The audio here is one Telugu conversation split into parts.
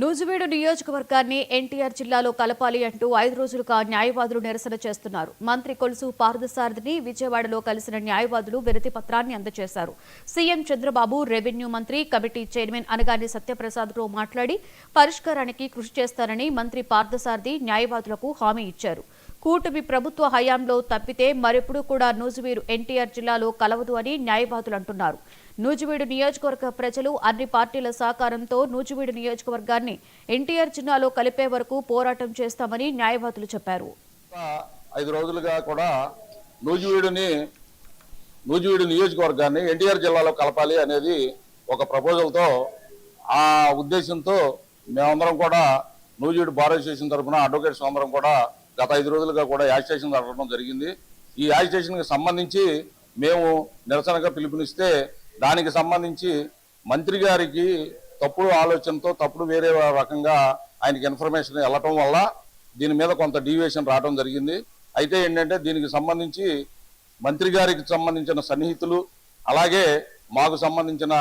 నూజివీడు నియోజకవర్గాన్ని ఎన్టీఆర్ జిల్లాలో కలపాలి అంటూ 5 రోజులుగా న్యాయవాదులు నిరసన చేస్తున్నారు. మంత్రి కొలుసు పార్థసారథిని విజయవాడలో కలిసిన న్యాయవాదులు వినతి పత్రాన్ని అందజేశారు. సీఎం చంద్రబాబు, రెవెన్యూ మంత్రి, కమిటీ చైర్మన్ అనగాని సత్యప్రసాద్తో మాట్లాడి పరిష్కారానికి కృషి చేస్తారని మంత్రి పార్థసారథి న్యాయవాదులకు హామీ ఇచ్చారు. కూటమి ప్రభుత్వ హయాంలో తప్పితే మరెప్పుడు కూడా నూజివీడు ఎన్టీఆర్ జిల్లాలో కలవదు అని న్యాయవాదులు అంటున్నారు. నూజివీడు నియోజకవర్గ ప్రజలు అన్ని పార్టీల సహకారంతో నూజివీడు నియోజకవర్గాన్ని ఎన్టీఆర్ జిల్లాలో కలిపే వరకు పోరాటం చేస్తామని న్యాయవాదులు చెప్పారు. 5 రోజులుగా కూడా నూజివీడు నియోజకవర్గాన్ని ఎన్టీఆర్ జిల్లాలో కలపాలి అనేది ఒక ప్రపోజల్తో ఆ ఉద్దేశంతో మేమందరం కూడా నూజివీడు బార్ అసోసియేషన్ తరఫున అడ్వకేట్స్ అందరం కూడా గత 5 రోజులుగా కూడా యాజిటేషన్ జరగడం జరిగింది. ఈ యాజిటేషన్కి సంబంధించి మేము నిరసనగా పిలుపునిస్తే దానికి సంబంధించి మంత్రి గారికి తప్పుడు ఆలోచనతో తప్పుడు వేరే రకంగా ఆయనకి ఇన్ఫర్మేషన్ వెళ్ళటం వల్ల దీని మీద కొంత డీవియేషన్ రావడం జరిగింది. అయితే ఏంటంటే దీనికి సంబంధించి మంత్రి గారికి సంబంధించిన సన్నిహితులు అలాగే మాకు సంబంధించిన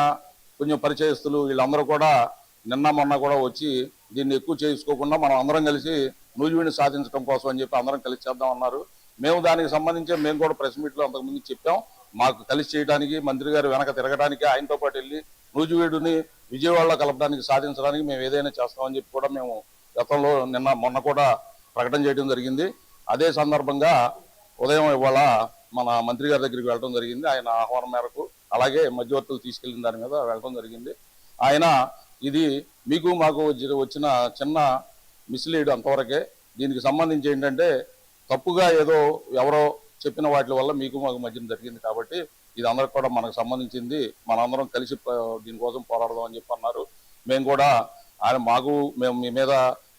కొంచెం పరిచయస్తులు వీళ్ళందరూ కూడా నిన్న మొన్న కూడా వచ్చి దీన్ని ఎక్కువ చేసుకోకుండా మనం అందరం కలిసి నూజివీడిని సాధించడం కోసం అని చెప్పి అందరం కలిసి చేద్దామన్నారు. మేము దానికి సంబంధించి మేము కూడా ప్రెస్ మీట్లో అంతకుముందు చెప్పాం. మాకు కలిసి చేయడానికి మంత్రి గారు వెనక తిరగడానికి ఆయనతో పాటు వెళ్ళి నూజివీడుని విజయవాడలో కలపడానికి సాధించడానికి మేము ఏదైనా చేస్తామని చెప్పి కూడా మేము గతంలో మొన్న కూడా ప్రకటన చేయడం జరిగింది. అదే సందర్భంగా ఉదయం ఇవాళ మన మంత్రి గారి దగ్గరికి వెళ్ళడం జరిగింది. ఆయన ఆహ్వానం మేరకు అలాగే మధ్యవర్తులు తీసుకెళ్లిన దాని మీద వెళ్ళడం జరిగింది. ఆయన ఇది మీకు మాకు వచ్చిన చిన్న మిస్లీడ్ అంతవరకే. దీనికి సంబంధించి ఏంటంటే తప్పుగా ఏదో ఎవరో చెప్పిన వాటి వల్ల మీకు మాకు మధ్యన జరిగింది కాబట్టి ఇది అందరికి కూడా మనకు సంబంధించింది, మనందరం కలిసి దీనికోసం పోరాడదాం అని చెప్పి అన్నారు. మేము కూడా ఆయన మేము మీ మీద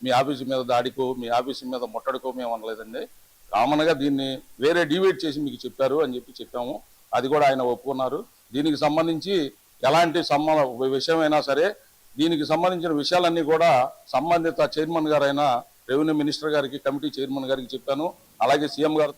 మీ ఆఫీసు మీద దాడికో మీ ఆఫీసు మీద ముట్టడికో మేము అనలేదండి. కామన్గా దీన్ని వేరే డివైడ్ చేసి మీకు చెప్పారు అని చెప్పి చెప్పాము. అది కూడా ఆయన ఒప్పుకున్నారు. దీనికి సంబంధించి ఎలాంటి విషయమైనా సరే దీనికి సంబంధించిన విషయాలన్నీ కూడా సంబంధిత చైర్మన్ గారైన రెవెన్యూ మినిస్టర్ గారికి, కమిటీ చైర్మన్ గారికి చెప్పాను. అలాగే సీఎం గారు